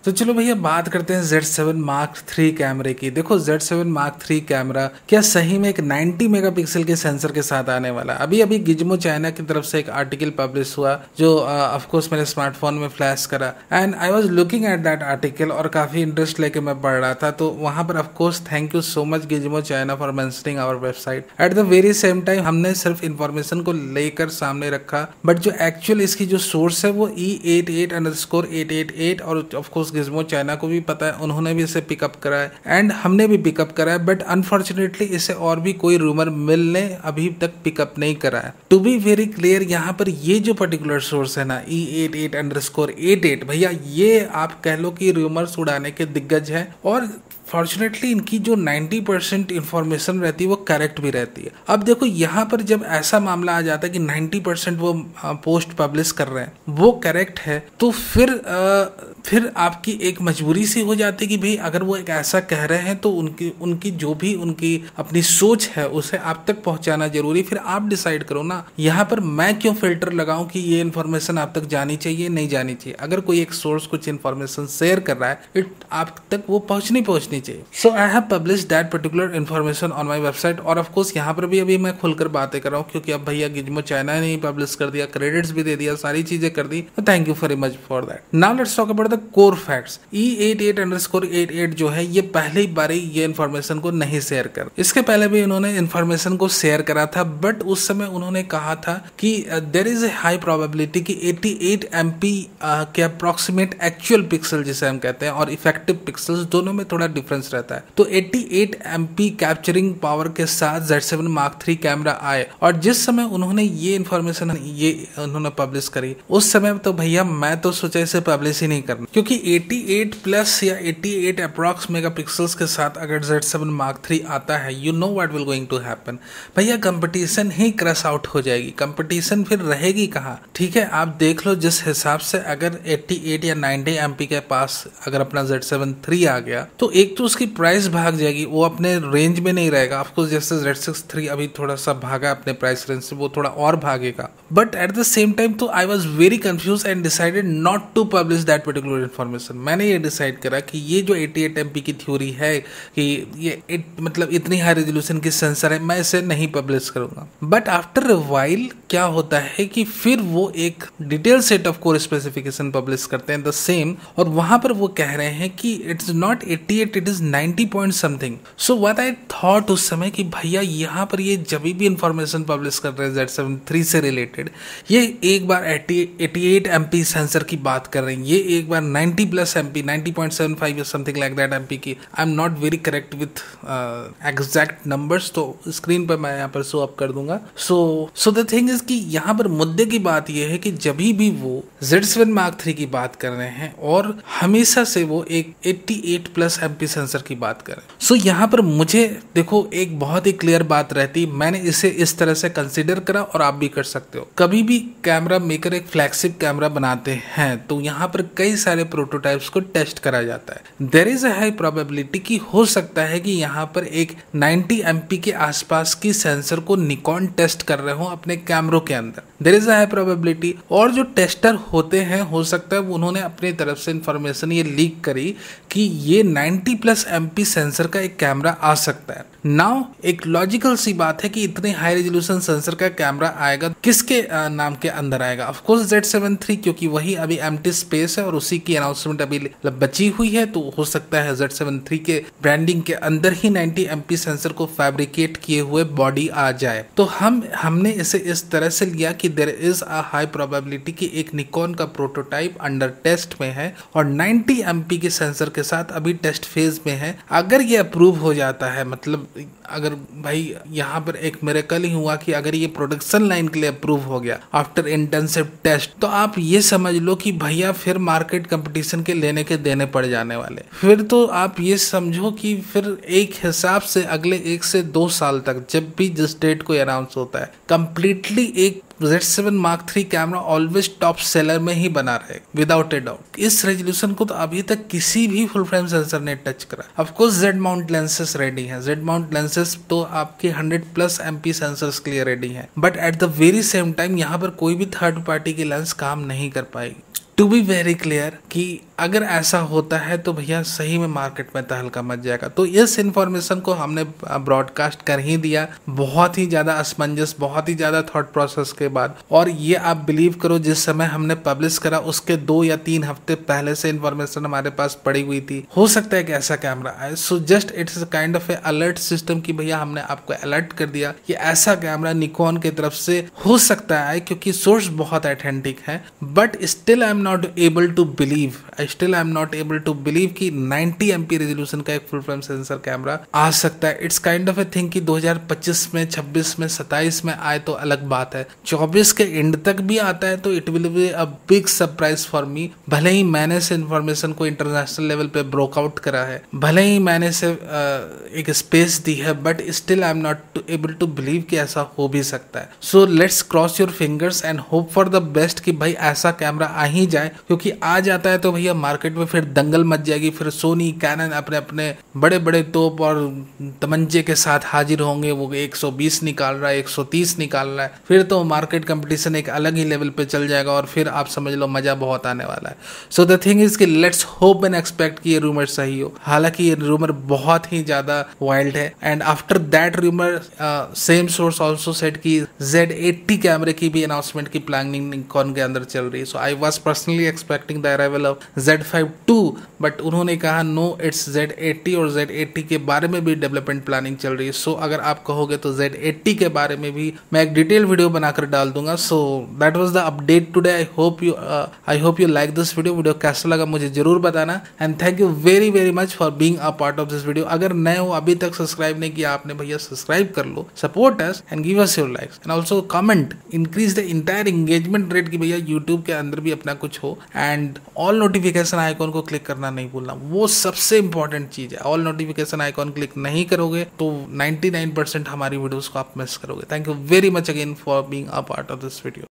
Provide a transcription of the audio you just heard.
तो चलो भैया बात करते हैं Z7 Mark III कैमरे की। देखो Z7 Mark III कैमरा क्या सही में एक 90 मेगापिक्सल के सेंसर के साथ आने वाला है। अभी अभी गिज्मो चाइना की तरफ से एक आर्टिकल पब्लिश हुआ जो ऑफ कोर्स मेरे स्मार्टफोन में फ्लैश करा and I was looking at that article और काफी इंटरेस्ट लेके मैं पढ़ रहा था। तो वहां पर of course thank you so much Gizmochina for mentioning our website. At the very same time हमने सिर्फ इन्फॉर्मेशन को लेकर सामने रखा, बट जो एक्चुअल इसकी जो सोर्स है वो E88_888 और ऑफ कोर्स गिज्मो चाइना को भी पता है, उन्होंने भी इसे पिकअप करा है एंड हमने भी पिकअप करा है। बट अनफॉर्चुनेटली इसे और भी कोई रूमर मिल ने अभी तक पिकअप नहीं करा है। टू बी वेरी क्लियर, यहाँ पर ये जो पर्टिकुलर सोर्स है ना E88_88 भैया, ये आप कह लो कि रूमर्स उड़ाने के दिग्गज है और फॉर्चुनेटली इनकी जो 90% इंफॉर्मेशन रहती है वो करेक्ट भी रहती है। अब देखो यहाँ पर जब ऐसा मामला आ जाता है कि 90% वो पोस्ट पब्लिश कर रहे हैं वो करेक्ट है, तो फिर आपकी एक मजबूरी सी हो जाती है कि भाई अगर वो एक ऐसा कह रहे हैं तो उनकी जो भी उनकी अपनी सोच है उसे आप तक पहुंचाना जरूरी। फिर आप डिसाइड करो ना, यहाँ पर मैं क्यों फिल्टर लगाऊं कि ये इन्फॉर्मेशन आप तक जानी चाहिए नहीं जानी चाहिए। अगर कोई एक सोर्स कुछ इन्फॉर्मेशन शेयर कर रहा है आप तक वो पहुंचनी चाहिए। So I have publish that particular information on my website और ऑफ कोर्स यहाँ पर भी अभी मैं खुलकर बातें कर रहा हूँ क्योंकि अब भैया गिज्मो चाइना ने पब्लिश कर दिया, क्रेडिट्स भी दे दिया, सारी चीजें कर दी। Thank you very much for that. Now let's talk about the core facts. E88_88 जो है ये पहली बारी ये इन्फॉर्मेशन को नहीं शेयर कर, इसके पहले भी इन्होंने इन्फॉर्मेशन को शेयर करा था, बट उस समय उन्होंने कहा था कि there is a high probability कि 88 MP के अप्रोक्सीमेट एक्चुअल पिक्सल जिसे हम कहते हैं और इफेक्टिव पिक्सल्स दोनों में थोड़ा डिफरेंस रहता है। तो 88 MP कैप्चरिंग पावर के साथ Z7 Mark III कैमरा आए और जिस समय उन्होंने ये इन्फॉर्मेशन उन्होंने पब्लिश करी उस समय तो भैया मैं तो सोचा इसे पब्लिश ही नहीं करना, क्योंकि 88 प्लस या 88 अप्रॉक्स मेगापिक्सल्स के साथ अगर Z7 Mark III आता है, you know what will going to happen भैया, कंपटीशन ही क्रश आउट हो जाएगी। कंपटीशन फिर रहेगी कहाँ? ठीक है, आप देख लो जिस हिसाब से अगर 88 या 90 MP के पास अगर अपना Z7 III आ गया तो एक तो उसकी प्राइस भाग जाएगी, वो अपने रेंज में नहीं रहेगा। ऑफकोर्स जैसे Z6 III अभी थोड़ा सा भागा अपने प्राइस रेंज से, वो थोड़ा और भागेगा। But at the same time तो I was very confuse and decided not to publish that particular information. मैंने ये डिसाइड करा कि ये जो 88 MP की थ्योरी है कि ये मतलब इतनी हाई रेजोल्यूशन की सेंसर है, मैं इसे नहीं पब्लिश करूंगा। बट आफ्टर अ वाइल क्या होता है कि फिर वो एक detail set of core specification publish करते हैं द सेम, और वहां पर वो कह रहे हैं कि it's not 88, it is 90 point something. So what I thought उस समय कि भैया यहाँ पर ये जब भी इंफॉर्मेशन पब्लिश कर रहे हैं Z7 III से रिलेटेड, ये एक बार 88 MP सेंसर की बात कर रहे हैं, ये एक बार 90+ MP 90.75 या समथिंग लाइक दैट MP की। आई am not very correct with exact numbers, तो स्क्रीन पर मैं यहाँ पर शो अप कर दूंगा। सो द थिंग इज कि यहाँ पर मुद्दे की बात यह है कि जब भी वो Z7 Mark III की बात कर रहे हैं और हमेशा से वो एक 88+ MP सेंसर की बात करें, सो यहाँ पर मुझे देखो एक बहुत ही क्लियर बात रहती, मैंने इसे इस तरह से कंसीडर करा और आप भी कर सकते हो। कभी भी कैमरा मेकर एक फ्लैगशिप कैमरा बनाते हैं तो यहाँ पर कई सारे प्रोटोटाइप्स को टेस्ट करा जाता है। There is a high probability कि हो सकता है कि यहाँ पर एक 90 MP के आसपास की सेंसर को निकॉन टेस्ट कर रहे हो अपने कैमरों के अंदर। There is a high probability, और जो टेस्टर होते हैं हो सकता है उन्होंने अपनी तरफ से इंफॉर्मेशन ये लीक करी कि ये 90+ MP सेंसर का एक कैमरा आ सकता है। नाउ एक लॉजिकल सी बात है कि इतने हाई रेजोल्यूशन सेंसर का कैमरा आएगा, किसके नाम के अंदर आएगा? ऑफ कोर्स Z7 III, क्योंकि वही अभी एम्प्टी स्पेस है और उसी की अनाउंसमेंट अभी बची हुई है, तो हो सकता है Z7 III के ब्रांडिंग के अंदर ही 90 MP सेंसर को फैब्रिकेट किए हुए बॉडी आ जाए। तो हमने इसे इस तरह से लिया कि there is a high probability कि एक निकॉन का प्रोटोटाइप अंडर टेस्ट में है और 90 MP के सेंसर के साथ अभी टेस्ट फेज में है। अगर ये अप्रूव हो जाता है, मतलब अगर भाई यहाँ पर एक मिरेकल ही हुआ कि अगर ये प्रोडक्शन लाइन के लिए अप्रूव हो गया आफ्टर इंटेंसिव टेस्ट, तो आप ये समझ लो कि भैया फिर मार्केट कंपटीशन के लेने के देने पड़ जाने वाले। फिर तो आप ये समझो कि फिर एक हिसाब से अगले 1 से 2 साल तक जब भी जिस डेट को अनाउंस होता है, कंप्लीटली एक Z7 Mark III camera always top seller में ही बना रहे विदाउट ए डाउट। इस रेजोल्यूशन को तो अभी तक किसी भी फुल फ्रेम सेंसर ने टच करा। Of course Z mount lenses ready हैं, Z माउंट लेंसेस तो आपके 100+ MP सेंसर्स के लिए रेडी हैं, but at the very same time यहाँ पर कोई भी थर्ड पार्टी की लेंस काम नहीं कर पाएगी। टू बी वेरी क्लियर कि अगर ऐसा होता है तो भैया सही में मार्केट में तहलका मच जाएगा। तो इस इन्फॉर्मेशन को हमने ब्रॉडकास्ट कर ही दिया, बहुत ही ज़्यादा असमंजस, बहुत ही ज़्यादा थॉट प्रोसेस के बाद। और ये आप बिलीव करो, जिस समय हमने पब्लिश करा उसके 2 या 3 हफ्ते पहले से इन्फॉर्मेशन हमारे पास पड़ी हुई थी, हो सकता है कि ऐसा कैमरा आए। So just it's kind of A alert system कि भैया हमने आपको अलर्ट कर दिया कि ऐसा कैमरा निकॉन की तरफ से हो सकता है, क्योंकि सोर्स बहुत ऑथेंटिक है। But still I am not able to believe, कि 90 MP रेजोल्यूशन का एक फुल फ्रेम सेंसर कैमरा आ सकता है। It's kind of a thing कि 2025 में, 26 में, 27 में आए तो अलग बात है, 24 के एंड तक भी आता है तो it will be a big surprise for me. भले ही मैंने इस इन्फॉर्मेशन को इंटरनेशनल लेवल पे ब्रोकआउट करा है, भले ही मैंने इसे एक स्पेस दी है, but still I am not able to believe कि ऐसा हो भी सकता है। So let's cross your fingers and hope for the best कि भाई ऐसा कैमरा आ ही जाए, क्योंकि आ जाता है तो भैया मार्केट में फिर दंगल मच जाएगी। फिर सोनी, कैनन अपने अपने बड़े बड़े तोप और तमंचे के साथ हाजिर होंगे। वो 120 निकाल रहा है, 130 निकाल रहा है, फिर तो मार्केट कंपटीशन एक अलग ही लेवल पे चल जाएगा और फिर आप समझ लो मजा बहुत आने वाला है। सो द थिंग इज कि लेट्स होप एंड एक्सपेक्ट कि ये रूमर सही हो। हालांकि ये रूमर बहुत ही ज्यादा वाइल्ड है। And after that rumour same source also said कि Z80 कैमरे की भी अनाउंसमेंट की प्लानिंग निकॉन के अंदर चल रही है। So I was personally expecting the arrival of Z5 II, but उन्होंने कहा नो, इट्स Z80, और Z80 के बारे में भी डेवलपमेंट प्लानिंग चल रही है। सो अगर आप कहोगे तो Z80 के बारे में भी मैं एक डिटेल वीडियो बनाकर डाल दूंगा। So that was the update today. I hope you like this video कैसा लगा मुझे जरूर बताना। And thank you very very much for being a part of this video. अगर नए हो, अभी तक सब्सक्राइब नहीं किया आपने, भैया सब्सक्राइब कर लो, support us and give us your likes and also comment, increase the entire engagement rate की भैया यूट्यूब के अंदर भी अपना कुछ हो। एंड ऑल नोटिफिकेशन आइकॉन को क्लिक करना नहीं भूलना, वो सबसे इंपॉर्टेंट चीज है। ऑल नोटिफिकेशन आइकॉन क्लिक नहीं करोगे तो 99% हमारी वीडियोस को आप मिस करोगे। Thank you very much again for being a part of this video.